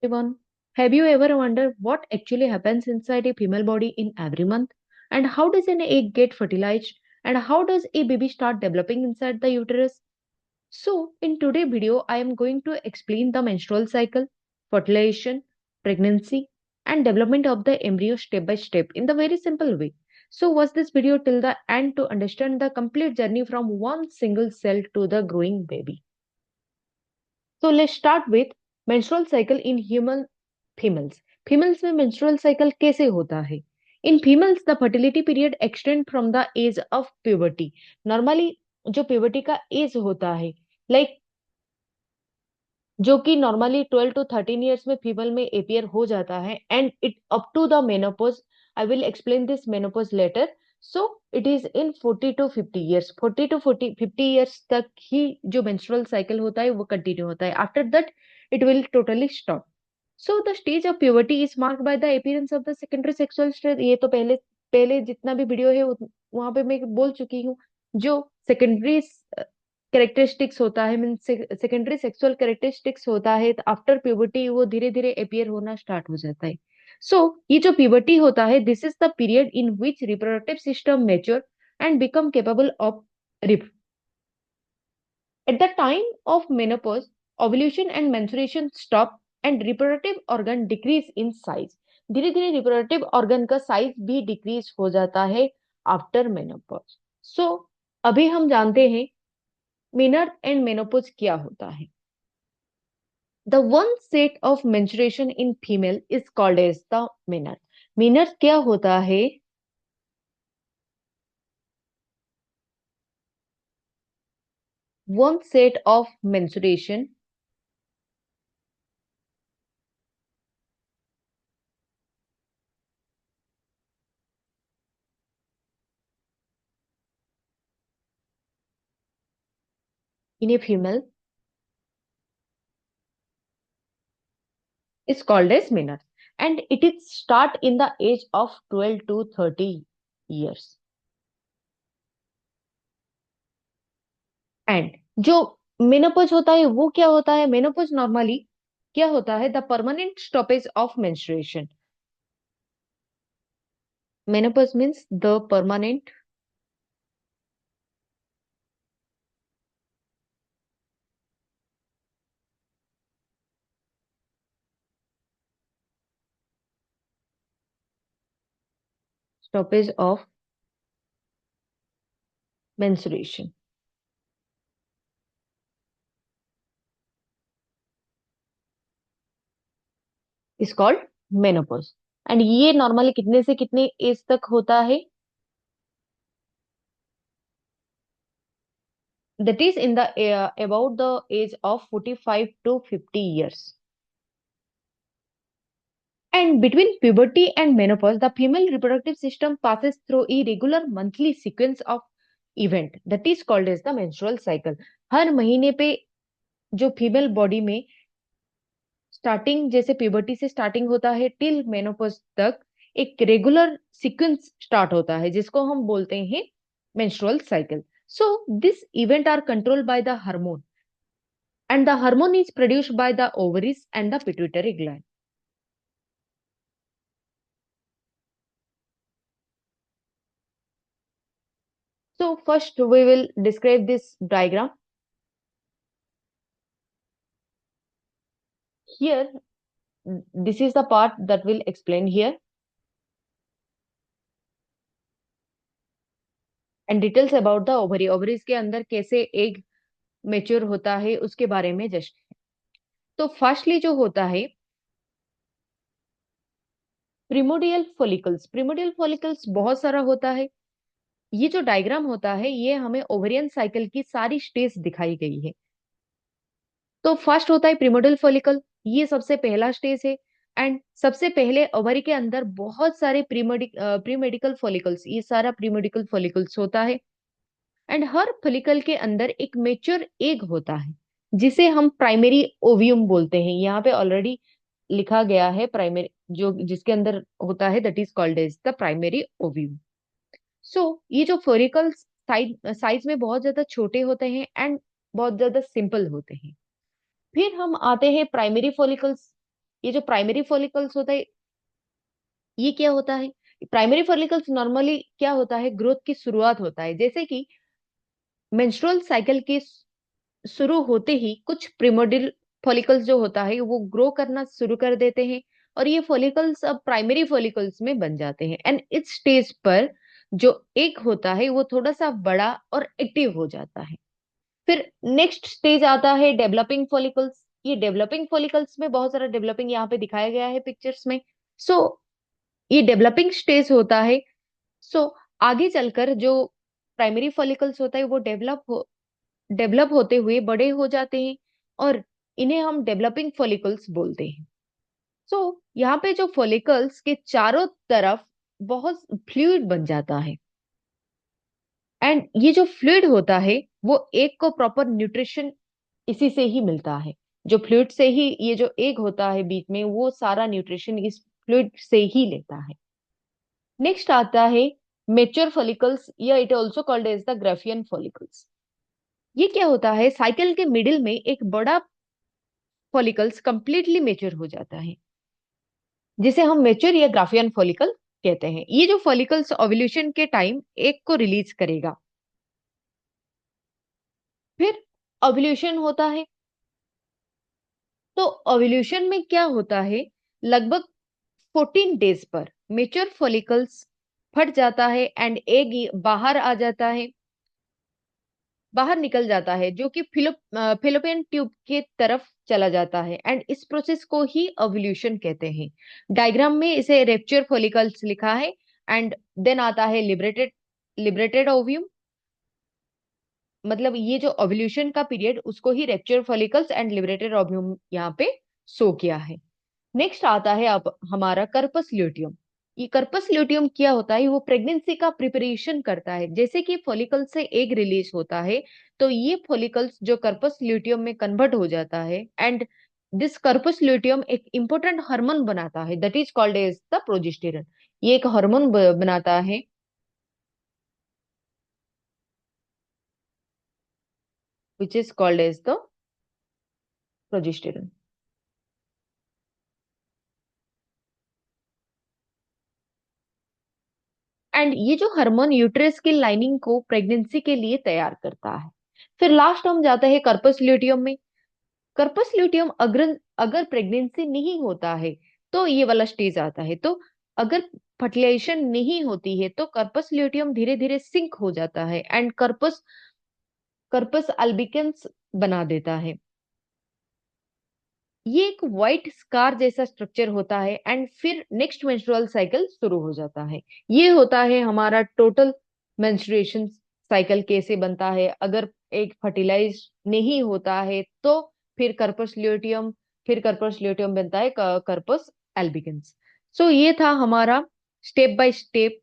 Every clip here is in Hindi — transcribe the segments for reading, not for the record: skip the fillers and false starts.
Everyone, have you ever wondered what actually happens inside a female body in every month? And how does an egg get fertilized? And how does a baby start developing inside the uterus? So, in today's video, I am going to explain the menstrual cycle, fertilization, pregnancy, and development of the embryo step by step in the very simple way. So, watch this video till the end to understand the complete journey from one single cell to the growing baby. So let's start with menstrual cycle in human females. Females में menstrual cycle कैसे होता है? In females, the fertility period extend from the age of puberty. Normally जो puberty का age होता है, like जो कि नॉर्मली 12 to 13 ईयर्स में फीमेल में अपियर हो जाता है and it up to the menopause. I will explain this menopause later. So it is in 40 to 50 years. 40 to 50 years तक ही जो मेंस्ट्रुअल साइकिल होता है वो कंटिन्यू होता है. After that it will totally stop. So the stage of puberty is marked by the appearance of the secondary sexual stage. ये तो पहले पहले जितना भी वीडियो है वहां पे मैं बोल चुकी हूँ. जो सेकेंडरी कैरेक्टरिस्टिक्स होता है, मीन सेकेंडरी सेक्सुअल कैरेक्टरिस्टिक्स होता है, आफ्टर प्यूबर्टी वो धीरे धीरे अपियर होना स्टार्ट हो जाता है. सो ये जो प्यूबर्टी होता है, this is the period in which reproductive system mature and become capable of rep. At the time of menopause, ovulation and menstruation stop and reproductive organ decrease in size. धीरे धीरे रिप्रोडक्टिव ऑर्गन का साइज भी डिक्रीज हो जाता है आफ्टर मेनोपॉज. सो अभी हम जानते हैं मेनर्थ एंड मेनोपॉज क्या होता है. The one set of menstruation in female is called as the menarche. menarche क्या होता है? One set of menstruation in a female is called as menarche, and it is start in the age of 12 to 30 years. And जो मेनोपॉज होता है वो क्या होता है? मेनोपॉज नॉर्मली क्या होता है? The permanent stoppage of menstruation. Menopause means the permanent stoppage of menstruation is called menopause. And ये नॉर्मली कितने से कितने एज तक होता है? That is in the about the age of 45 to 50 years. And between puberty and menopause, the female reproductive system passes through a regular monthly sequence of event that is called as the menstrual cycle. हर महीने पे जो फीमेल बॉडी में स्टार्टिंग जैसे प्यूबर्टी से स्टार्टिंग होता है टिल मेनोपॉज तक एक रेगुलर सीक्वेंस स्टार्ट होता है जिसको हम बोलते हैं menstrual cycle. So this event are controlled by the hormone and the hormone is produced by the ovaries and the pituitary gland. So first we will describe this diagram. Here, this is the part that will explain here. And details about the ovary. Ovaries के अंदर कैसे एग मेच्योर होता है उसके बारे में जस्ट. तो फर्स्टली जो होता है प्रिमोडियल फॉलिकल्स. प्रिमोडियल फॉलिकल्स बहुत सारा होता है. ये जो डायग्राम होता है ये हमें ओवेरियन साइकिल की सारी स्टेज दिखाई गई है. तो फर्स्ट होता है प्रिमोडियल फॉलिकल. ये सबसे पहला स्टेज है. एंड सबसे पहले ओवरी के अंदर बहुत सारे प्रीमेडिकल फॉलिकल्स, ये सारा प्रीमेडिकल फॉलिकल्स होता है. एंड हर फॉलिकल के अंदर एक मेच्योर एग होता है जिसे हम प्राइमरी ओवियम बोलते हैं. यहाँ पे ऑलरेडी लिखा गया है प्राइमरी जो जिसके अंदर होता है that is called as the primary ovum. So ये जो फॉलिकल्स साइज साइज में बहुत ज्यादा छोटे होते हैं एंड बहुत ज्यादा सिंपल होते हैं. फिर हम आते हैं प्राइमरी फॉलिकल्स. ये जो प्राइमरी फॉलिकल्स होता है, ये क्या होता है? प्राइमरी फॉलिकल्स नॉर्मली क्या होता है, ग्रोथ की शुरुआत होता है। जैसे कि मेंस्ट्रुअल साइकिल के शुरू होते ही कुछ प्रिमोडियल फॉलिकल्स जो होता है वो ग्रो करना शुरू कर देते हैं, और ये फॉलिकल्स अब प्राइमरी फॉलिकल्स में बन जाते हैं। एंड इस स्टेज पर जो एग होता है वो थोड़ा सा बड़ा और एक्टिव हो जाता है। फिर नेक्स्ट स्टेज आता है डेवलपिंग फॉलिकल्स। ये डेवलपिंग फॉलिकल्स में बहुत सारा डेवलपिंग यहाँ पे दिखाया गया है पिक्चर्स में। सो ये डेवलपिंग स्टेज होता है। सो आगे चलकर जो प्राइमरी फॉलिकल्स होता है वो डेवलप होते हुए बड़े हो जाते हैं, और इन्हें हम डेवलपिंग फॉलिकल्स बोलते हैं। सो यहाँ पे जो फॉलिकल्स के चारों तरफ बहुत फ्लूइड बन जाता है, एंड ये जो फ्लूइड होता है वो एग को प्रॉपर न्यूट्रिशन इसी से ही मिलता है। जो फ्लूइड से ही ये जो एग होता है बीच में, वो सारा न्यूट्रिशन इस फ्लूइड से ही लेता है। नेक्स्ट आता है मेच्योर फॉलिकल्स, या it also called as the Graafian follicles. ये क्या होता है, साइकिल के मिडिल में एक बड़ा फॉलिकल्स कंप्लीटली मेच्योर हो जाता है, जिसे हम मेच्योर या ग्राफियन फॉलिकल कहते हैं। ये जो फॉलिकल्स ओव्यूलेशन के टाइम एक को रिलीज करेगा। फिर ओव्यूलेशन होता है। तो ओव्यूलेशन में क्या होता है, लगभग 14 डेज पर मेच्योर फॉलिकल्स फट जाता है एंड एग बाहर आ जाता है, बाहर निकल जाता है, जो कि फिलोपियन ट्यूब के तरफ चला जाता है। एंड इस प्रोसेस को ही ओव्यूलेशन कहते हैं। डायग्राम में इसे रेप्चर फॉलिकल्स लिखा है। एंड देन आता है लिबरेटेड लिबरेटेड ओव्यूम। मतलब ये जो ओव्यूलेशन का पीरियड, उसको ही rupture follicles and liberated ovum यहाँ पे शो किया है। नेक्स्ट आता है अब हमारा कर्पस ल्यूटियम। ये कर्पस ल्यूटियम क्या होता है, वो प्रेगनेंसी का प्रिपरेशन करता है। जैसे कि फॉलिकल से एग रिलीज होता है, तो ये फॉलिकल्स जो कर्पस ल्यूटियम में कन्वर्ट हो जाता है, एंड दिस कर्पस ल्यूटियम एक इंपॉर्टेंट हार्मोन बनाता है, that is called as the progesterone. ये एक हार्मोन बनाता है which is called as the progesterone. And ये जो हार्मोन यूट्रस की लाइनिंग को प्रेगनेंसी के लिए तैयार करता है। फिर लास्ट हम जाते हैं कर्पस ल्यूटियम में। कर्पस ल्यूटियम अगर अगर प्रेगनेंसी नहीं होता है तो ये वाला स्टेज आता है। तो अगर फर्टिलाइजेशन नहीं होती है तो कर्पस ल्यूटियम धीरे धीरे सिंक हो जाता है एंड कर्पस कर्पस अल्बिकेंस बना देता है। ये एक व्हाइट स्कार जैसा स्ट्रक्चर होता है, एंड फिर नेक्स्ट मेंस्ट्रुअल साइकिल शुरू हो जाता है। ये होता है हमारा टोटल मेंस्ट्रुएशन साइकिल कैसे बनता है। अगर एक फर्टिलाइज नहीं होता है तो फिर कर्पस ल्यूटियम, फिर कर्पस ल्यूटियम बनता है कर्पस एल्बिगेंस। सो ये था हमारा step by step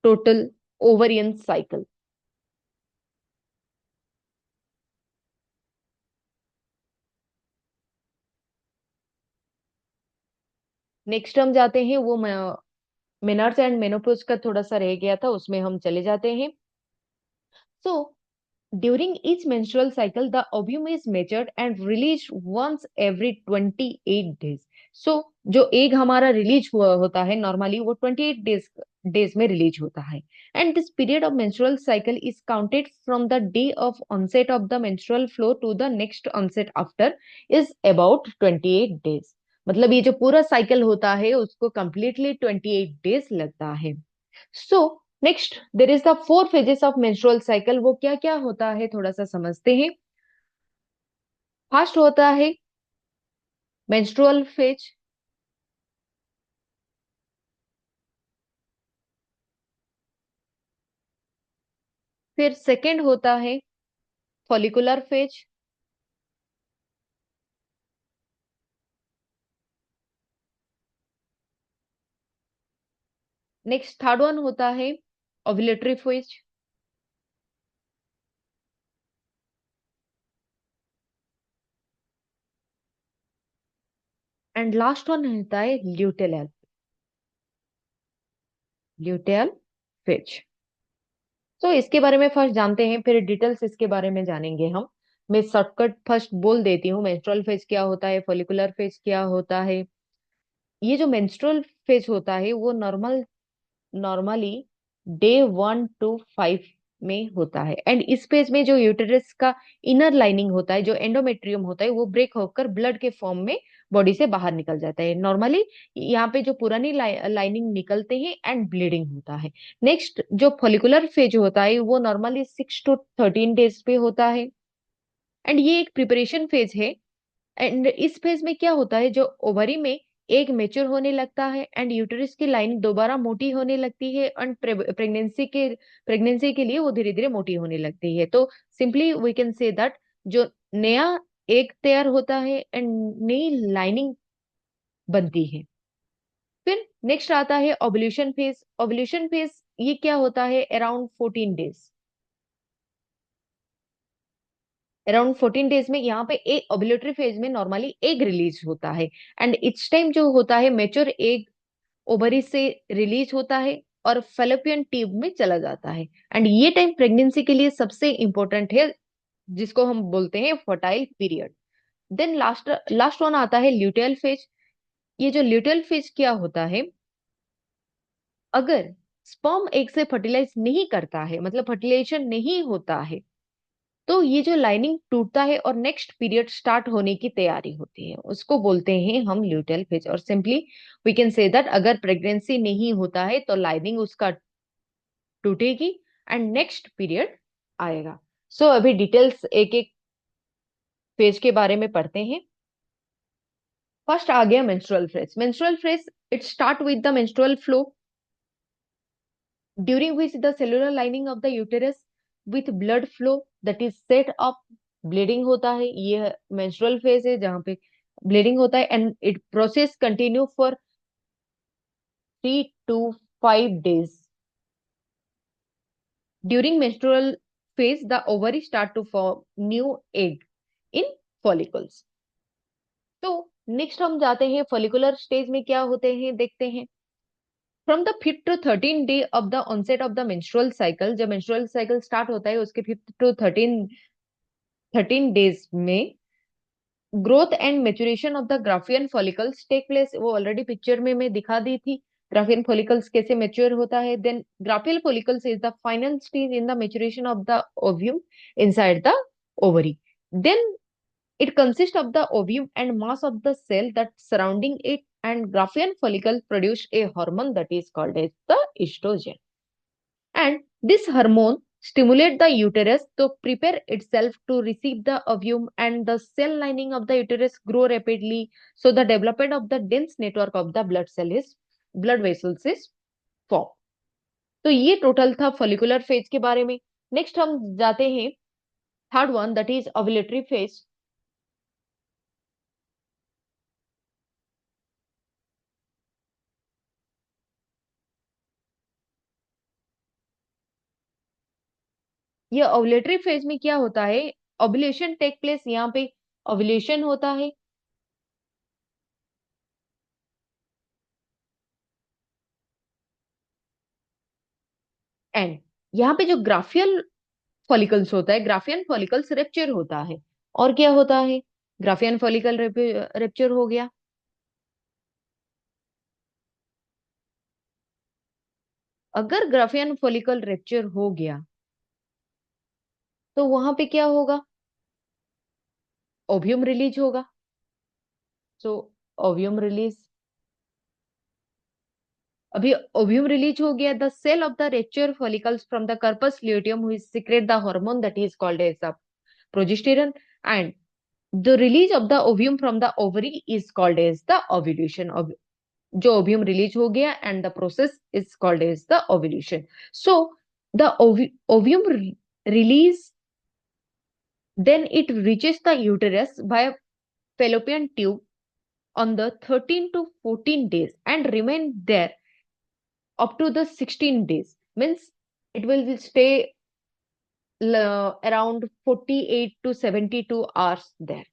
total ovarian cycle. Next हम जाते हैं वो मेनर्स एंड मेनोपॉज का थोड़ा सा रह गया था, उसमें हम चले जाते हैं। सो during each menstrual cycle, the ovum is measured and released once every 28 days. So, जो एग हमारा रिलीज हुआ होता है नॉर्मली वो 28 डेज में रिलीज होता है। And this period of menstrual cycle is counted from the day of onset of the menstrual flow to the next onset after is about 28 days। मतलब ये जो पूरा साइकिल होता है उसको कंप्लीटली 28 डेज लगता है। So next there is the 4 phases of menstrual cycle. वो क्या क्या होता है थोड़ा सा समझते हैं। फर्स्ट होता है मेंस्ट्रुअल फेज। फिर सेकंड होता है follicular phase. Next third one होता है ovulatory phase. And last one होता है ल्यूटेल फेज। तो इसके बारे में फर्स्ट जानते हैं, फिर डिटेल्स इसके बारे में जानेंगे हम। मैं शॉर्टकट फर्स्ट बोल देती हूँ, मेंस्ट्रुअल फेज क्या होता है, फॉलिकुलर फेज क्या होता है, ये जो मेंस्ट्रुअल फेज होता है वो नॉर्मली डे 1 to 5 में होता है। एंड इस फेज में जो यूटेरस का इनर लाइनिंग होता है, जो एंडोमेट्रियम होता है, वो ब्रेक होकर ब्लड के फॉर्म में बॉडी से बाहर निकल जाता है। नॉर्मली यहाँ पे जो पुरानी लाइनिंग निकलते हैं एंड ब्लीडिंग होता है। नेक्स्ट जो फॉलिकुलर फेज होता है वो नॉर्मली 6 to 13 डेज पे होता है। एंड ये एक प्रिपरेशन फेज है। एंड इस फेज में क्या होता है, जो ओवरी में एग मेच्योर होने लगता है एंड यूटेरस की लाइन दोबारा मोटी होने लगती है। एंड प्रेगनेंसी के लिए वो धीरे धीरे मोटी होने लगती है। तो simply we can say that जो नया एग तैयार होता है एंड नई लाइनिंग बनती है। फिर नेक्स्ट आता है ओव्यूलेशन फेज। ओव्यूलेशन फेज ये क्या होता है, अराउंड 14 डेज में यहाँ पे एक ओव्यूलेटरी फेज में नॉर्मली एग रिलीज होता है। एंड इट्स टाइम जो होता है मेच्योर एग ओवरी से रिलीज होता है और फेलोपियन ट्यूब में चला जाता है। एंड ये टाइम प्रेगनेंसी के लिए सबसे इंपॉर्टेंट है, जिसको हम बोलते हैं fertile period. Then last last one आता है ल्यूटेल फेज। ये जो ल्यूटेल फेज क्या होता है, अगर स्पर्म एग से फर्टिलाइज नहीं करता है, मतलब फर्टिलाइजेशन नहीं होता है, तो ये जो लाइनिंग टूटता है और नेक्स्ट पीरियड स्टार्ट होने की तैयारी होती है, उसको बोलते हैं हम ल्यूटेल फेज। और simply we can say that अगर प्रेगनेंसी नहीं होता है तो लाइनिंग उसका टूटेगी एंड नेक्स्ट पीरियड आएगा। सो अभी डिटेल्स एक एक फेज के बारे में पढ़ते हैं। फर्स्ट आ गया menstrual phase. Menstrual phase it start with the menstrual flow during which the cellular lining of the uterus with blood flow that is set up, bleeding होता है। ये menstrual phase है जहाँ पे bleeding होता है and it process continue for 3 to 5 days. During menstrual phase the ovary start to form new egg in follicles. तो नेक्स्ट हम जाते हैं follicular stage में क्या होते हैं देखते हैं। From the 5th to 13th day of the onset of the menstrual cycle, जब मेंस्ट्रुअल साइकिल स्टार्ट होता है उसके 5th to 13 डेज में growth and maturation of the Graafian follicles take place. वो ऑलरेडी पिक्चर में मैं दिखा दी थी ग्राफियन फॉलिकल्स कैसे मेच्योर होता है। Then Graafian follicles is the final stage in the maturation of the ovum inside the ovary. Then it consists of the ovum and mass of the cell that surrounding it, and Graafian follicle produce a hormone that is called as the estrogen. And this hormone stimulate the uterus to prepare itself to receive the ovum, and the cell lining of the uterus grow rapidly. So the development of the dense network of the blood vessels is formed. तो ये टोटल था फॉलिकुलर फेज के बारे में। नेक्स्ट हम जाते हैं third one that is ovulatory phase. ये ओव्यूलेटरी फेज में क्या होता है, ओव्यूलेशन टेक प्लेस, यहाँ पे ओव्यूलेशन होता है एंड यहाँ पे जो ग्राफियल फॉलिकल्स होता है, ग्राफियन फॉलिकल्स रेप्चर होता है। और क्या होता है, ग्राफियन फॉलिकल रेप्चर हो गया। अगर ग्राफियन फॉलिकल रेप्चर हो गया तो वहां पे क्या होगा, ओव्यूम रिलीज होगा। सो ओव्यूम रिलीज, अभी ओव्यूम रिलीज हो गया, the cell of the rupture follicles from the corpus luteum which secrete the hormone that is called as the progesterone, and the release of the ovum from the ovary is called as the ovulation of जो ovum release हो गया and the process is called as the ovulation. So the ovum release, then it reaches the uterus via fallopian tube on the 13 to 14 days and remain there up to the 16 days, means it will stay around 48 to 72 hours there.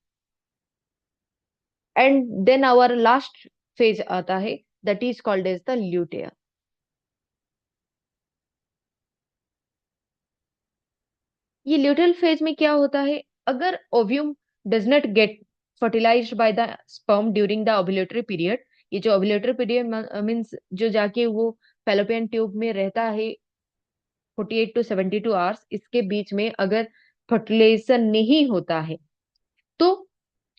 And then our last phase आता है that is called as the luteal. ये ल्यूटेल फेज में क्या होता है, अगर ovum does not get fertilized by the sperm during the ovulatory period, ये जो ओव्यूलेटर पीरियड मीन्स जो जाके वो फैलोपियन ट्यूब में रहता है 48 to 72 आवर्स, इसके बीच में अगर फर्टिलाइजेशन नहीं होता है तो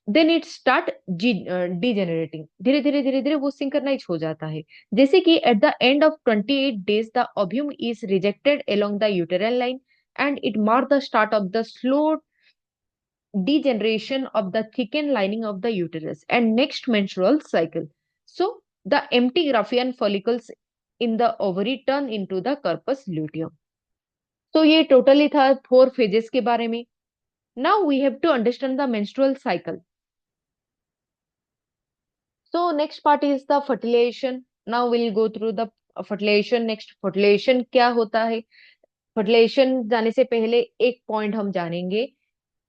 देन इट स्टार्ट डिजेनरेटिंग, धीरे धीरे वो सिंक्रनाइज हो जाता है। जैसे कि at the end of 28 days the ovum is rejected along the uterine line and it mark the start of the slow degeneration of the thickened lining of the uterus and next menstrual cycle. So the empty Graafian follicles in the ovary turn into the corpus luteum. तो ये टोटली था 4 phases के बारे में. Now we have to understand the menstrual cycle. So next part is the fertilization. Now we'll go through the fertilization. Next fertilization क्या होता है? fertilization जाने से पहले एक पॉइंट हम जानेंगे.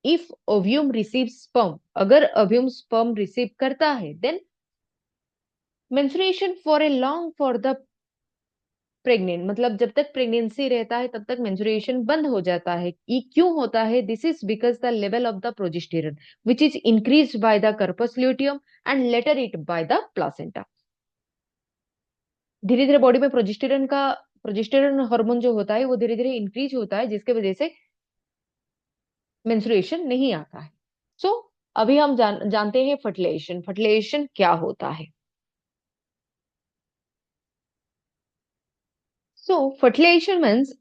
इफ ओव्यूम रिसीव स्पर्म, अगर ओव्यूम स्पर्म रिसीव करता है then menstruation for a long for the pregnant, मतलब जब तक प्रेगनेंसी रहता है तब तक मेंस्ट्रुएशन बंद हो जाता है. ये क्यों होता है? This is because the level of the progesterone which is increased by the corpus luteum and later it by the placenta. धीरे धीरे बॉडी में प्रोजेस्टेरॉन हार्मोन जो होता है वो धीरे धीरे इंक्रीज होता है, जिसके वजह से मेंस्ट्रुएशन नहीं आता है. सो अभी हम जानते हैं फर्टिलाइजेशन. फर्टिलाइजेशन क्या होता है? So fertilization means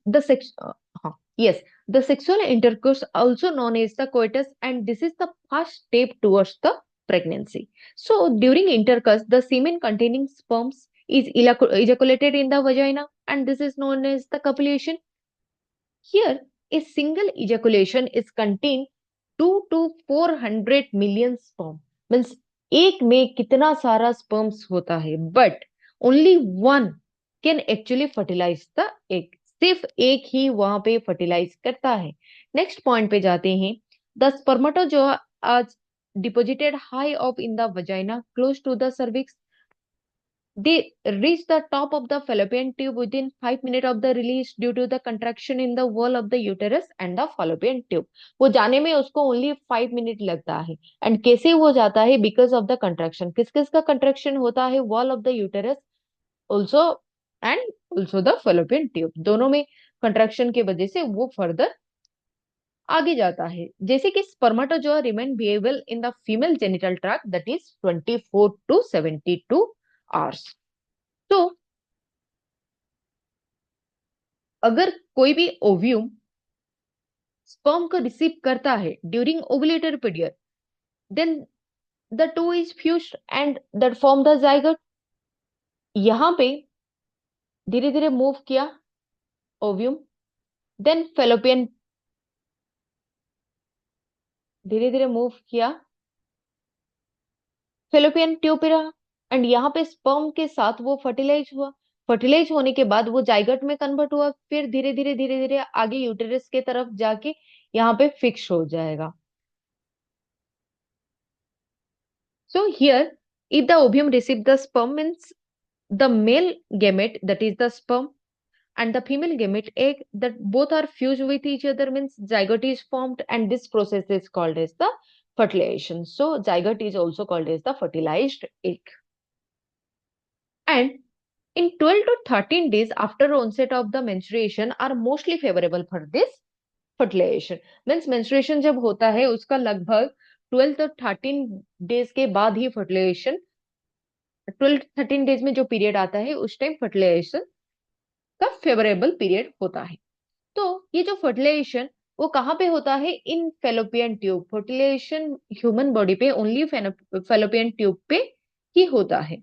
yes, the sexual intercourse also known as the coitus, and this is the first step towards the pregnancy. So during intercourse, the semen containing sperms is ejaculated in the vagina, and this is known as the copulation. Here, a single ejaculation is contained 2 to 400 million sperm. Means एक में कितना सारा sperms होता है, but only one can actually fertilize the egg. सिर्फ एक ही वहां पे fertilize करता है. नेक्स्ट पॉइंट पे जाते हैं. The spermatozoa are deposited high up in the vagina, close to the cervix. They reach the top of the fallopian tube within 5 minutes of the release due to the contraction in the wall of the uterus and the fallopian tube. वो जाने में उसको only 5 minutes लगता है. एंड कैसे वो जाता है? Because of the contraction. किस किस का कंट्रैक्शन होता है? Wall of the uterus also and also the fallopian tube. दोनों में कंट्रैक्शन की वजह से वो फर्दर आगे जाता है. जैसे कि spermatozoa remain viable in the female genital tract that is 24 to 72 hours. तो अगर कोई भी ओव्यूम स्पर्म को रिसीव करता है during ovulatory period, then the two is fused and that form the zygote. यहां पे धीरे धीरे मूव किया ओव्यूम, देन फेलोपियन धीरे धीरे मूव किया फेलोपियन ट्यूब पे रहा, एंड यहाँ पे स्पर्म के साथ वो फर्टिलाइज हुआ. फर्टिलाइज होने के बाद वो जाइगोट में कन्वर्ट हुआ, फिर धीरे धीरे आगे यूटेरस के तरफ जाके यहाँ पे फिक्स हो जाएगा. So here, if the ovum receive the sperm means the male gamete, that is the sperm, and the female gamete egg, that both are fused with each other means zygote is formed, and this process is called as the fertilization. So zygote is also called as the fertilized egg. And in 12 to 13 days after onset of the menstruation are mostly favorable for this fertilization. Means menstruation जब होता है उसका लगभग 12 to 13 डेज के बाद ही फर्टिलाइजेशन, 12-13 डेज में जो पीरियड आता है उस टाइम फर्टिलाइजेशन का फेवरेबल पीरियड होता है. तो ये जो फर्टिलाइजेशन वो कहाँ पे होता है? In fallopian tube. Fertilization human body पे ओनली फेलोपियन ट्यूब पे ही होता है.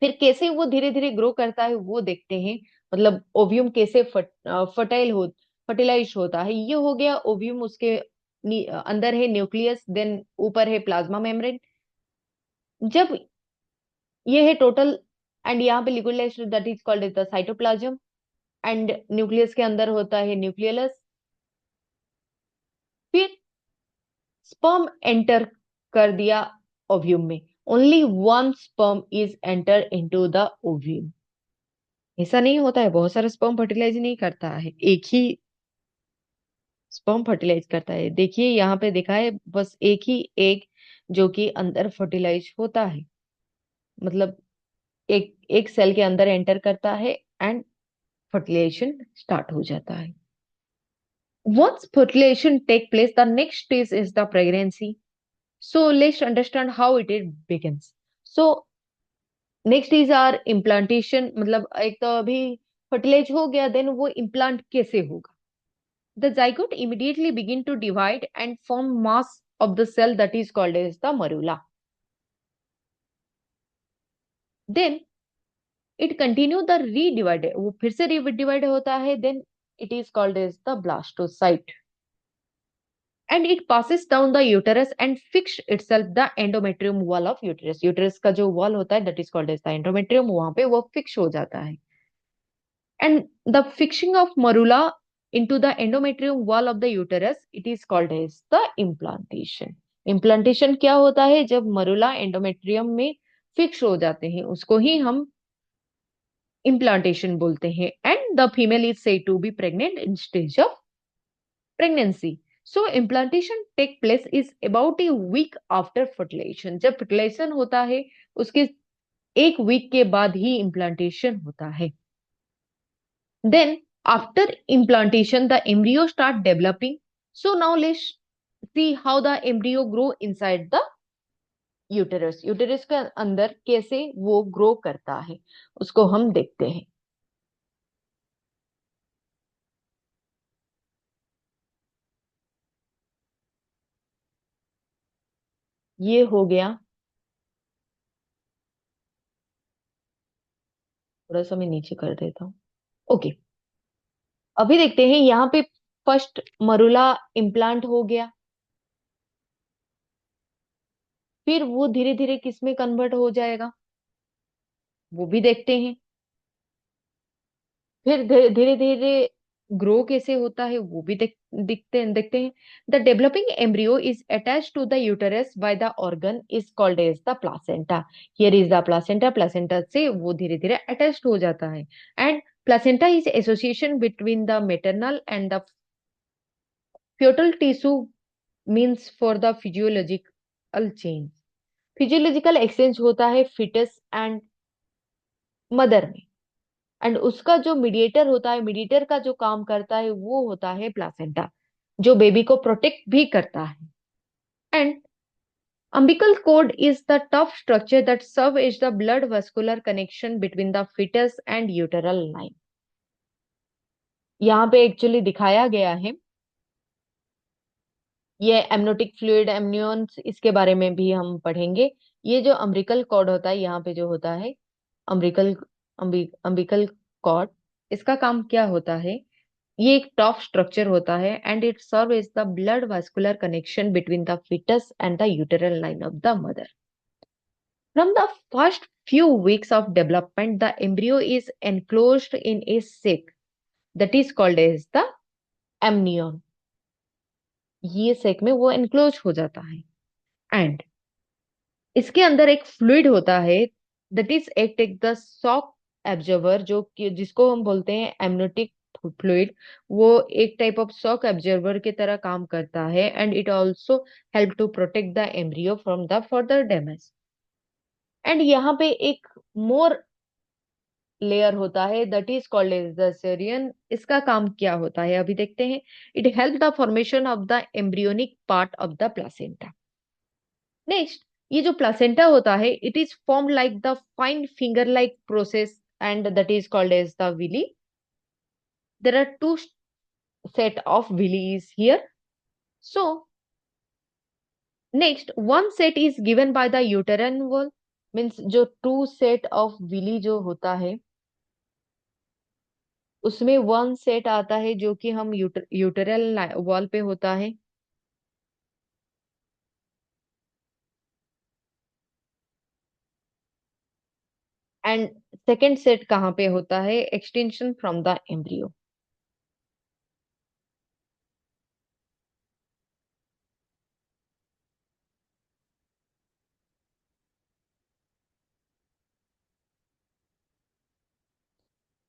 फिर कैसे वो धीरे धीरे ग्रो करता है वो देखते हैं. मतलब ओव्यूम कैसे फर्टिलाइज होता है. ये हो गया ओव्यूम, उसके अंदर है न्यूक्लियस, देन ऊपर है प्लाज्मा मेम्ब्रेन. जब ये है टोटल, एंड यहाँ पे liquid that is called the cytoplasm, and nucleus के अंदर होता है न्यूक्लियस. फिर स्पर्म एंटर कर दिया ओव्यूम में. Only one sperm is enter into the ovum. ऐसा नहीं होता है, बहुत सारा स्पर्म फर्टिलाइज नहीं करता है, एक ही स्पर्म फर्टिलाइज करता है. देखिए यहाँ पे देखा है बस एक ही एग जो कि अंदर फर्टिलाइज होता है. मतलब एक एक सेल के अंदर एंटर करता है एंड फर्टिलाइजेशन स्टार्ट हो जाता है. Once fertilization take place, the next stage is the pregnancy. So let's understand how it begins. So next is our implantation. मतलब एक तो अभी fertilize हो गया, then वो implant कैसे होगा? The zygote immediately begin to divide and form mass of the cell that is called as the morula. Then it continue the redivide. वो फिर से redivide होता है. Then it is called as the blastocyte. And it passes down the uterus and fix itself the endometrium wall of uterus. Uterus का जो wall होता है that is called as the endometrium, वहां पे वो fix हो जाता है. And the fixing of morula into the endometrium wall of the uterus, it is called as the implantation. Implantation क्या होता है? जब मरुला एंडोमेट्रियम में फिक्स हो जाते हैं उसको ही हम implantation बोलते हैं. And the female is said to be pregnant in stage of pregnancy. So implantation take place is about a week after fertilization. जब fertilization होता है उसके एक वीक के बाद ही implantation होता है. Then after implantation the embryo start developing. So now let's see how the embryo grow inside the uterus. Uterus के अंदर कैसे वो grow करता है उसको हम देखते हैं. ये हो गया. थोड़ा सा मैं नीचे कर देता हूँ. ओके. अभी देखते हैं यहाँ पे फर्स्ट मरुला इम्प्लांट हो गया. फिर वो धीरे धीरे किस में कन्वर्ट हो जाएगा वो भी देखते हैं. फिर धीरे धीरे ग्रो कैसे होता है वो भी देखते हैं. The developing embryo is attach to the uterus by the organ is called as the placenta. Here is the placenta. Placenta से वो धीरे धीरे अटैच्ड हो जाता है. And placenta is association between the maternal and the fetal tissue means for the physiological change. Physiological exchange होता है फिटस एंड मदर में. एंड उसका जो मीडिएटर होता है, मीडिएटर का जो काम करता है वो होता है प्लासेंटा जो बेबी को प्रोटेक्ट भी करता है. And umbilical cord is the tough structure that serve as the blood vascular connection between the fetus and uteral line. यहाँ पे एक्चुअली दिखाया गया है ये एमनोटिक फ्लूइड एमनियंस, इसके बारे में भी हम पढ़ेंगे. ये जो अम्बिकल कॉर्ड होता है यहाँ पे जो होता है अम्बिकल अम्बिकल कॉर्ड, इसका काम क्या होता है? ये एक टॉप स्ट्रक्चर होता है and it serve as the blood vascular connection between the foetus and the uterine line of the mother. From the first few weeks of development the embryo is enclosed in a sac that is called as the amnion. ये सेक में वो एनक्लोज हो जाता है. एंड इसके अंदर एक फ्लूइड होता है that is act the shock absorber, जो कि जिसको हम बोलते हैं एमनोटिक फ्लूइड. वो एक टाइप ऑफ शॉक एब्जॉर्बर की तरह काम करता है and it also help to protect the embryo from the further damage. And यहाँ पे एक मोर लेयर होता है that is called as the chorion. इसका काम क्या होता है अभी देखते हैं. It help the formation of the embryonic part of the placenta. Next, ये जो प्लासेंटा होता है it is form like the fine finger like process and that is called as the Willie. There are two set of villi is here. So next one set is given by the uterine wall, means जो two set of villi जो होता है उसमें वन सेट आता है जो कि हम यूटेरल वॉल पे होता है. एंड सेकेंड सेट कहाँ पे होता है? Extension from the embryo.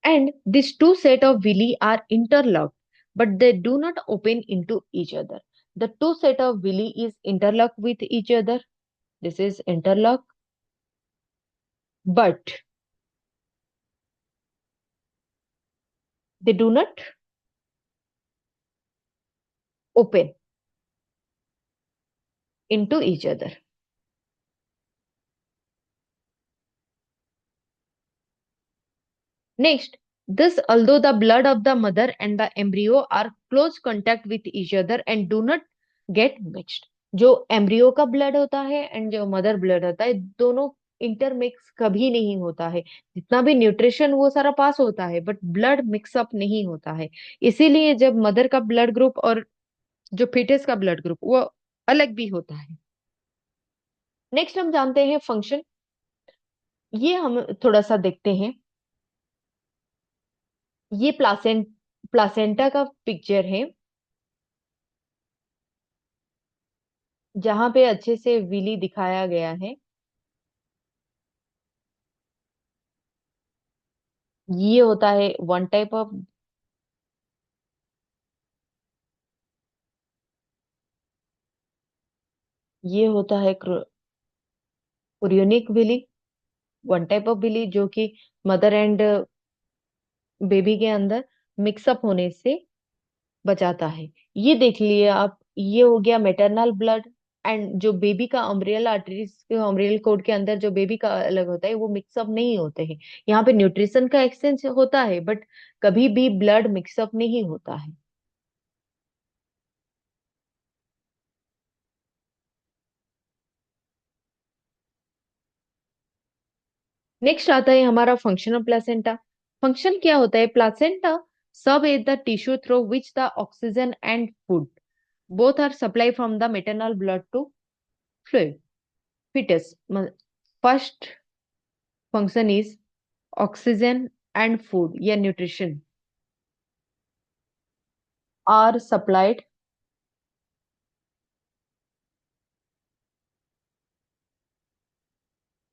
And these two set of villi are interlocked, but they do not open into each other. The two set of villi is interlocked with each other. This is interlock. but they do not open into each other. Next, this although the blood of the mother and the embryo are close contact with each other and do not get mixed. जो एम्ब्रियो का ब्लड होता है एंड जो मदर ब्लड होता है, दोनों इंटरमिक्स कभी नहीं होता है। जितना भी न्यूट्रिशन वो सारा पास होता है, बट ब्लड मिक्सअप नहीं होता है। इसीलिए जब मदर का ब्लड ग्रुप और जो फीटस का ब्लड ग्रुप वो अलग भी होता है। नेक्स्ट हम जानते हैं फंक्शन। ये हम थोड़ा सा देखते हैं। ये प्लासेंटा का पिक्चर है, जहां पे अच्छे से विली दिखाया गया है। ये होता है वन टाइप ऑफ, ये होता है chorionic villi, one type of villi जो कि मदर एंड बेबी के अंदर मिक्सअप होने से बचाता है। ये देख लिए आप, ये हो गया मेटरनल ब्लड। एंड जो बेबी का अम्ब्रियल आर्टरीज अम्ब्रियल कोड के अंदर जो बेबी का अलग होता है वो मिक्सअप नहीं होते हैं। यहाँ पे न्यूट्रिशन का एक्सचेंज होता है, बट कभी भी ब्लड मिक्सअप नहीं होता है। नेक्स्ट आता है हमारा फंक्शन ऑफ प्लासेंटा। फंक्शन क्या होता है? Placenta serve as the tissue through which the oxygen and food both are supplied from the maternal blood to fluid fetus. First function is oxygen and food या nutrition are supplied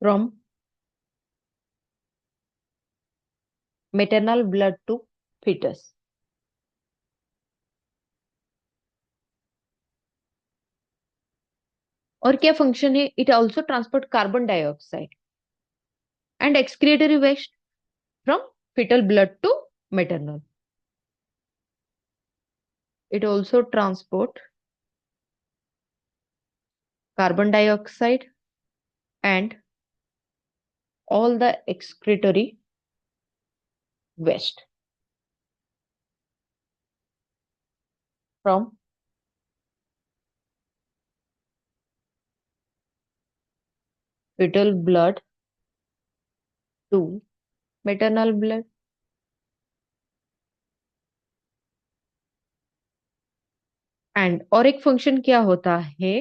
from maternal blood to fetus. और क्या फंक्शन है? It also transport carbon dioxide and excretory waste from fetal blood to maternal. It also transport carbon dioxide and all the excretory waste from fetal blood to maternal blood. And और एक फंक्शन क्या होता है?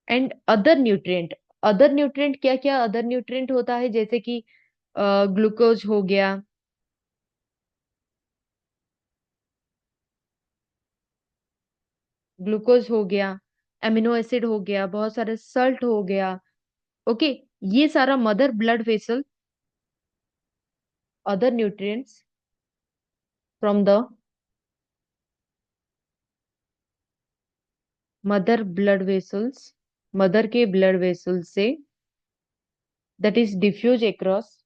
And other nutrient. Other nutrient क्या क्या अदर न्यूट्रिएंट होता है? जैसे कि ग्लूकोज हो गया, ग्लूकोज हो गया, एमिनो एसिड हो गया, बहुत सारे सल्ट हो गया। ओके, ये सारा mother blood vessel, other nutrients from the mother blood vessels, mother के ब्लड वेसल से, that is diffuse across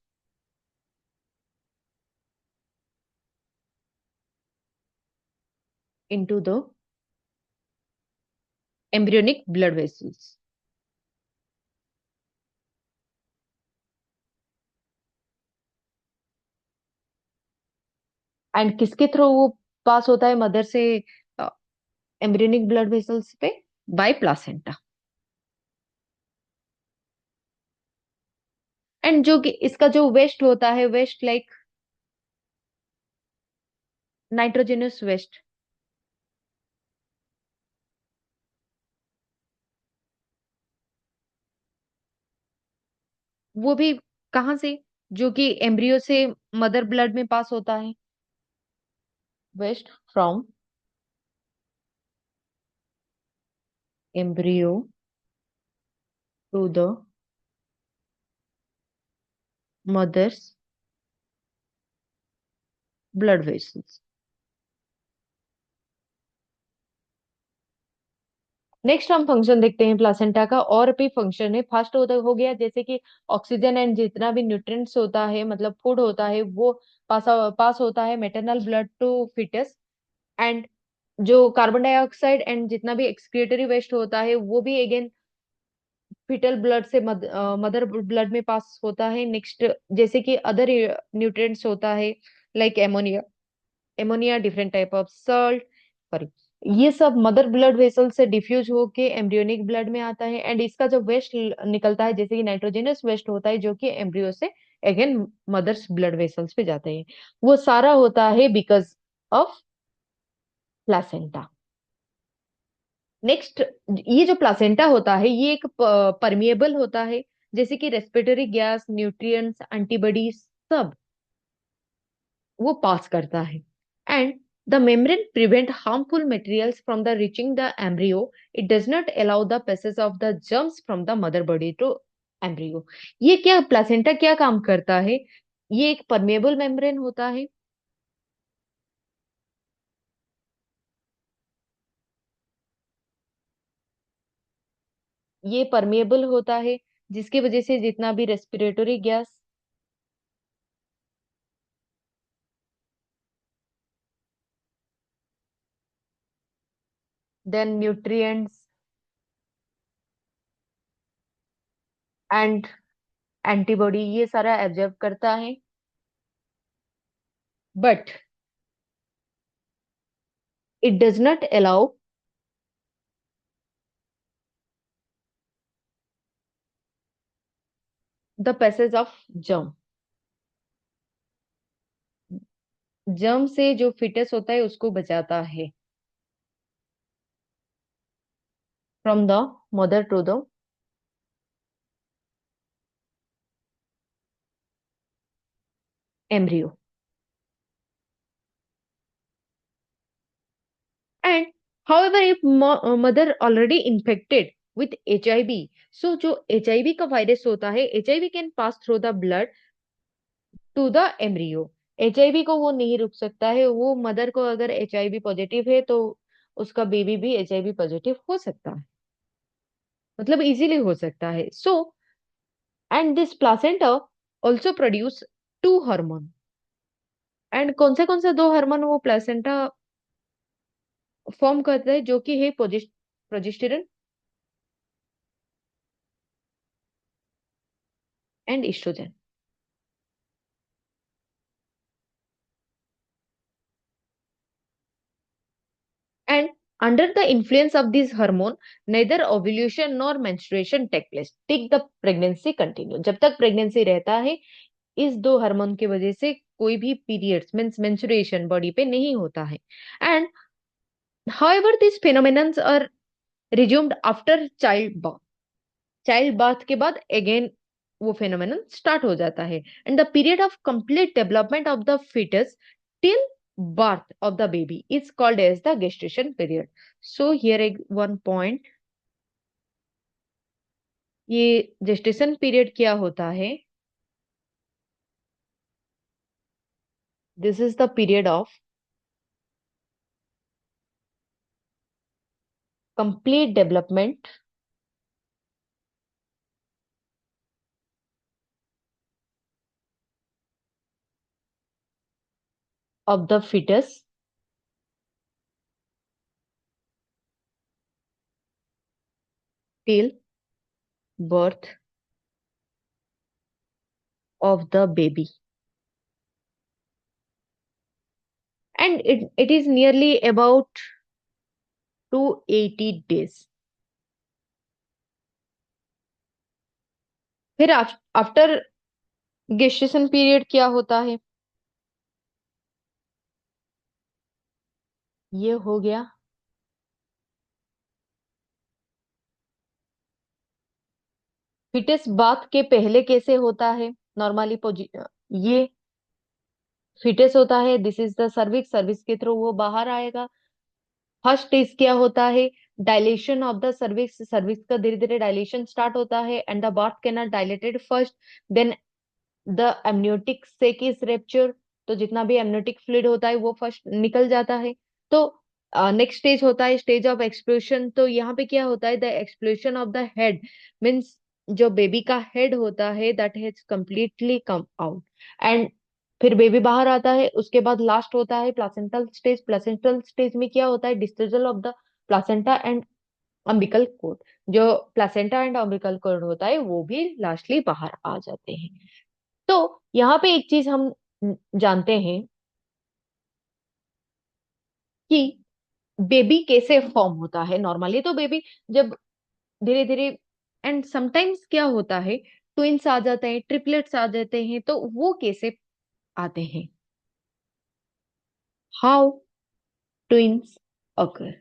into the embryonic blood vessels. And किसके थ्रू वो पास होता है मदर से एम्ब्रियोनिक ब्लड वेसल्स पे? By placenta. एंड जो कि इसका जो वेस्ट होता है, वेस्ट लाइक नाइट्रोजनस वेस्ट, वो भी कहाँ से? जो कि एम्ब्रियो से मदर ब्लड में पास होता है। Waste from embryo to the mother's blood vessels. Next हम फंक्शन देखते हैं प्लासेंटा का। और भी फंक्शन है। फर्स्ट हो गया जैसे कि ऑक्सीजन एंड जितना भी न्यूट्रिएंट्स होता है, मतलब फूड होता है, वो पास पास होता है maternal blood to fetus. And जो कार्बन डाइऑक्साइड एंड जितना भी एक्सक्रिएटरी वेस्ट होता है वो भी अगेन फीटल ब्लड से मदर ब्लड में पास होता है। नेक्स्ट जैसे कि अदर न्यूट्रिएंट्स होता है like ammonia. Ammonia different type of salt, sorry, ये सब मदर ब्लड वेसल से डिफ्यूज होके एम्ब्रियोनिक ब्लड में आता है। एंड इसका जो वेस्ट निकलता है जैसे कि नाइट्रोजनस वेस्ट होता है जो कि एम्ब्रियो से अगेन मदर्स ब्लड वेसल्स पे जाते हैं, वो सारा होता है बिकॉज ऑफ प्लासेंटा। नेक्स्ट, ये जो प्लासेंटा होता है ये एक परमिएबल होता है, जैसे कि रेस्पिरेटरी गैस, न्यूट्रिएंट्स, एंटीबॉडीज सब वो पास करता है। And the membrane prevent harmful materials from the reaching the embryo. It does not allow the passage of the germs from the mother body to embryo. ये क्या प्लासेंटा क्या काम करता है? ये एक परमेबल मेम्ब्रेन होता है। ये परमेबल होता है जिसकी वजह से जितना भी respiratory gas, then nutrients and antibody ये सारा एब्जॉर्ब करता है। But it does not allow the passage of germ. Germ से जो फिटस होता है उसको बचाता है from the mother to the embryo. And however if mother already infected with HIV, so जो HIV का वायरस होता है, HIV can pass through the blood to the embryo. HIV को वो नहीं रुक सकता है। वो मदर को अगर HIV पॉजिटिव है तो उसका बेबी भी HIV पॉजिटिव हो सकता है, मतलब इजीली हो सकता है। So and this placenta also produce two hormone. And कौन से दो हार्मोन वो प्लासेंटा फॉर्म करता है, जो कि है progesterone and estrogen. And under the influence of this hormone, neither ovulation nor menstruation take place. Take the pregnancy continue. जब तक प्रेगनेंसी रहता है इस दो हार्मोन की वजह से कोई भी पीरियड्स मीन्स मेंस्ट्रुएशन बॉडी पे नहीं होता है। And however these phenomena are resumed after childbirth। Child birth के बाद अगेन वो फेनोमेनन स्टार्ट हो जाता है। And the period of complete development of the fetus till birth of the baby is called as the gestation period. So here one point, ये gestation period क्या होता है? This is the period of complete development of the fetus till birth of the baby. And it is nearly about 280 days. फिर आफ्टर gestation period क्या होता है? ये हो गया फिटस बात के पहले कैसे होता है नॉर्मली। ये फिटस होता है, this is the cervix, cervix के थ्रू वो बाहर आएगा। फर्स्ट स्टेज क्या होता है? Dilation of the cervix, cervix का धीरे धीरे डायलेशन स्टार्ट होता है and the birth can not dilated first. Then the amniotic sac is rupture, तो जितना भी एमनियोटिक फ्लूइड होता है वो फर्स्ट निकल जाता है। तो नेक्स्ट स्टेज होता है स्टेज ऑफ एक्सप्लोशन। तो यहाँ पे क्या होता है, the explosion of the head means जो बेबी का हेड होता है that has completely come out, and फिर बेबी बाहर आता है। उसके बाद लास्ट होता है प्लासेंटल स्टेज। प्लासेंटल स्टेज में क्या होता है, डिस्ट्रीजल of the placenta and umbilical cord. जो प्लासेंटा एंड अम्बिकल कोड होता है वो भी लास्टली बाहर आ जाते हैं। तो यहाँ पे एक चीज हम जानते हैं कि बेबी कैसे फॉर्म होता है। नॉर्मली तो बेबी जब धीरे धीरे, एंड समटाइम्स क्या होता है, ट्विंस आ जाते हैं, ट्रिपलेट्स आ जाते हैं, तो वो कैसे आते हैं, हाउ ट्विंस अकर,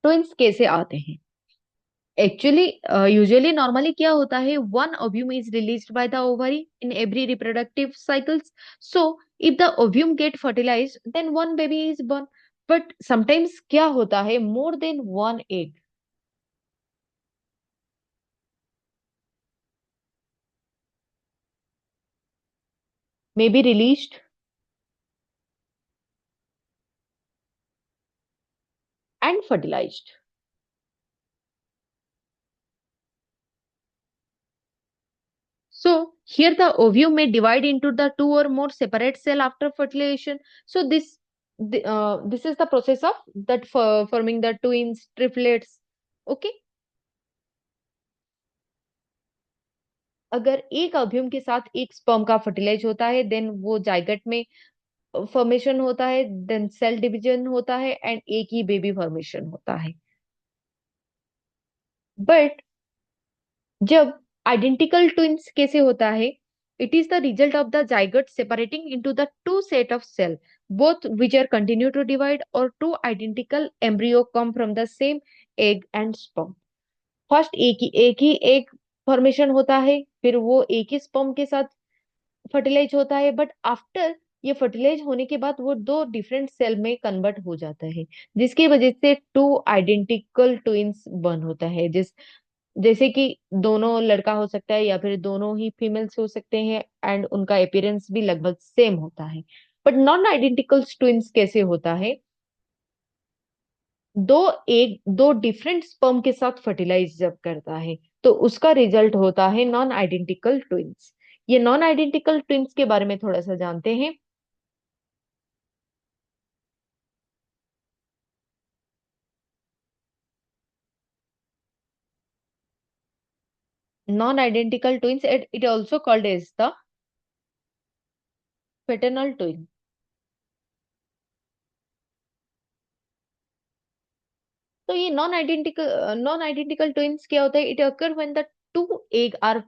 ट्विंस कैसे आते हैं। एक्चुअली यूजुअली नॉर्मली क्या होता है, one ovum is released by the ovary in every reproductive cycles. So if the ovum get fertilized then one baby is born। But sometimes क्या होता है, more than one egg may be released and fertilized. So here the ovum may divide into the two or more separate cell after fertilization. So this is the process of that forming the twins, triplets. Okay. अगर एक ओव्यूम के साथ एक स्पर्म का फर्टिलाइज होता है देन वो जाइगट में फॉर्मेशन होता है, देन सेल डिवीजन होता है एंड एक ही बेबी फॉर्मेशन होता है। बट जब आइडेंटिकल ट्विंस कैसे होता है, it is the result of the zygote separating into the two set of cell both which are continue to divide, और two identical embryo come from the same egg and sperm. First एक ही एग फॉर्मेशन होता है, फिर वो एक ही स्पर्म के साथ फर्टिलाइज होता है, बट आफ्टर ये फर्टिलाइज होने के बाद वो दो डिफरेंट सेल में कन्वर्ट हो जाता है, जिसकी वजह से टू आइडेंटिकल ट्विंस बर्न होता है। जैसे कि दोनों लड़का हो सकता है या फिर दोनों ही फीमेल्स हो सकते हैं, एंड उनका अपीयरेंस भी लगभग सेम होता है। बट नॉन आइडेंटिकल ट्विंस कैसे होता है, दो एक दो डिफरेंट स्पर्म के साथ फर्टिलाइज जब करता है तो उसका रिजल्ट होता है नॉन आइडेंटिकल ट्विंस। ये नॉन आइडेंटिकल ट्विंस के बारे में थोड़ा सा जानते हैं। Non identical twins it also called as the fraternal twin. तो ये नॉन आइडेंटिकल ट्विंस क्या होता है, it occur when the two egg are,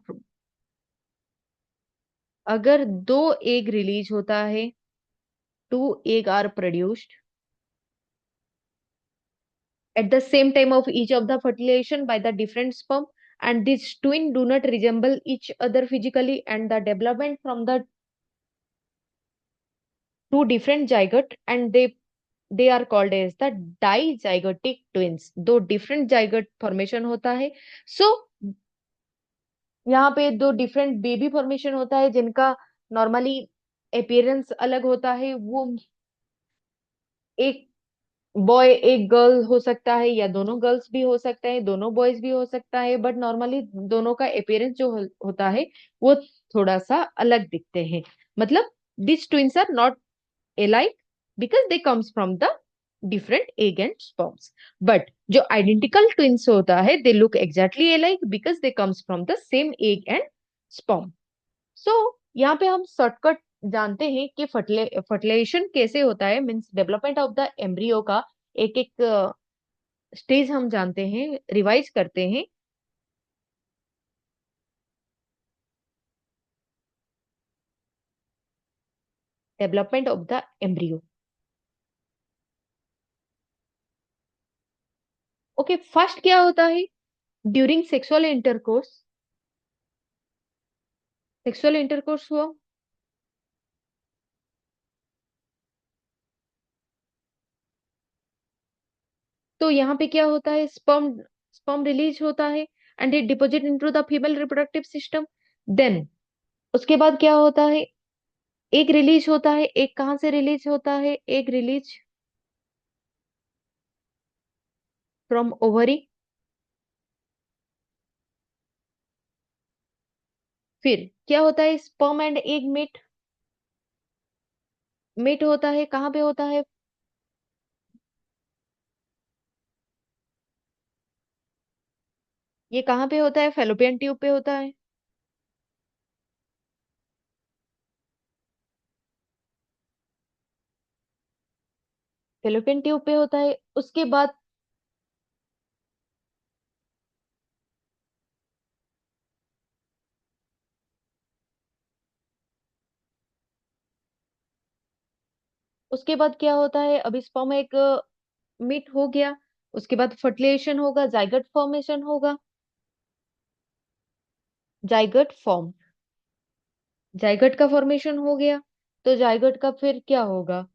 अगर दो एग रिलीज होता है, two egg are produced at the same time of each of the fertilization by the different sperm, and these twin do not resemble each other physically, and the development from the two different zygote, and they are called as the dizygotic twins। दो different zygote formation होता है। so यहाँ पे दो different baby formation होता है जिनका normally appearance अलग होता है। वो एक बॉय एक गर्ल हो सकता है, या दोनों गर्ल्स भी हो सकते हैं, दोनों बॉयज भी हो सकता है, बट नॉर्मली दोनों का अपीयरेंस जो होता है वो थोड़ा सा अलग दिखते हैं। मतलब this twins are not alike because they comes from the different egg and sperms। but जो identical twins होता है they look exactly alike because they comes from the same egg and sperm। सो यहाँ पे हम शॉर्टकट जानते हैं कि फर्टिलाइजेशन कैसे होता है, means development of the embryo का एक एक स्टेज हम जानते हैं, रिवाइज करते हैं। Development of the embryo. Okay, first क्या होता है, ड्यूरिंग सेक्सुअल इंटरकोर्स हुआ, तो यहाँ पे क्या होता है, स्पर्म स्पर्म रिलीज होता है and it deposit into the female reproductive system. Then उसके बाद क्या होता है, एग रिलीज होता है, एग कहाँ से रिलीज होता है? Egg release from ovary. फिर क्या होता है? Sperm and egg meet, meet होता है, कहाँ पे होता है? ये कहाँ पे होता है? फेलोपियन ट्यूब पे होता है। फेलोपियन ट्यूब पे होता है। उसके बाद, उसके बाद क्या होता है? अभी स्पर्म एक मीट हो गया, उसके बाद फर्टिलाइजेशन होगा, जाइगोट फॉर्मेशन होगा। जाइगोट फॉर्म, जाइगोट का फॉर्मेशन हो गया, तो जाइगोट का फिर क्या होगा?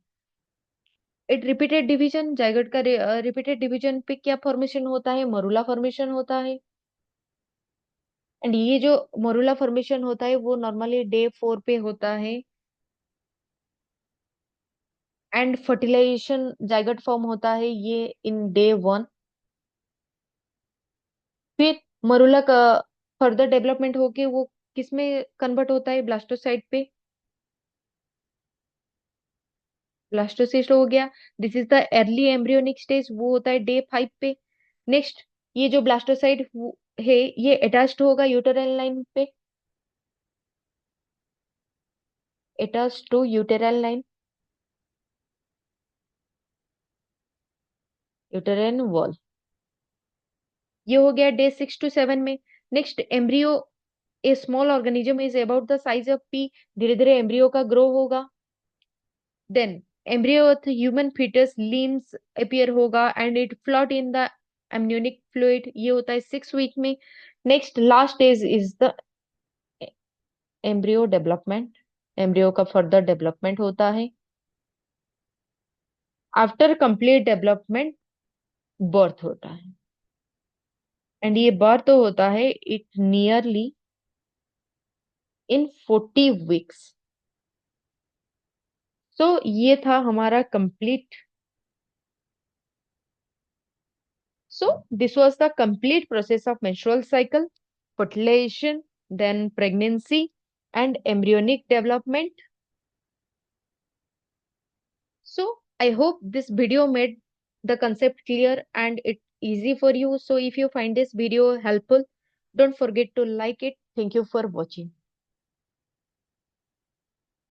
इट रिपीटेड डिवीजन, जाइगोट का रिपीटेड डिवीजन पे क्या फॉर्मेशन होता है? मरूला फॉर्मेशन होता है। एंड ये जो मरूला फॉर्मेशन होता है वो नॉर्मली डे 4 पे होता है। एंड फर्टिलाइजेशन जाइगोट फॉर्म होता है ये इन डे 1। फिर मरूला का फर्दर डेवलपमेंट होके वो किस में कन्वर्ट होता है? ब्लास्टोसाइट पे। ब्लास्टोसिस्ट हो गया। This is the early embryonic stage, वो होता है डे 5 पे। नेक्स्ट, ये जो ब्लास्टोसाइट है ये अटैच्ड होगा यूटेराइन लाइन पे, attached to uterine line, uterine wall. ये हो गया डे 6 to 7 में। Next, embryo, a small organism is about the size of pea. धीरे धीरे एम्ब्रियो का ग्रो होगा। Then embryo with human fetus limbs appear होगा and it float in the amniotic fluid, ये होता है 6 वीक में। Next last stage is the embryo development, embryo का फर्दर डेवलपमेंट होता है। आफ्टर कंप्लीट डेवलपमेंट बर्थ होता है। एंड ये बर्थ होता है इट नियरली इन 40 वीक्स। सो ये था हमारा complete, so this was the complete process of menstrual cycle, fertilization, then pregnancy and embryonic development. So I hope this video made the concept clear and it easy for you. So if you find this video helpful, don't forget to like it. Thank you for watching.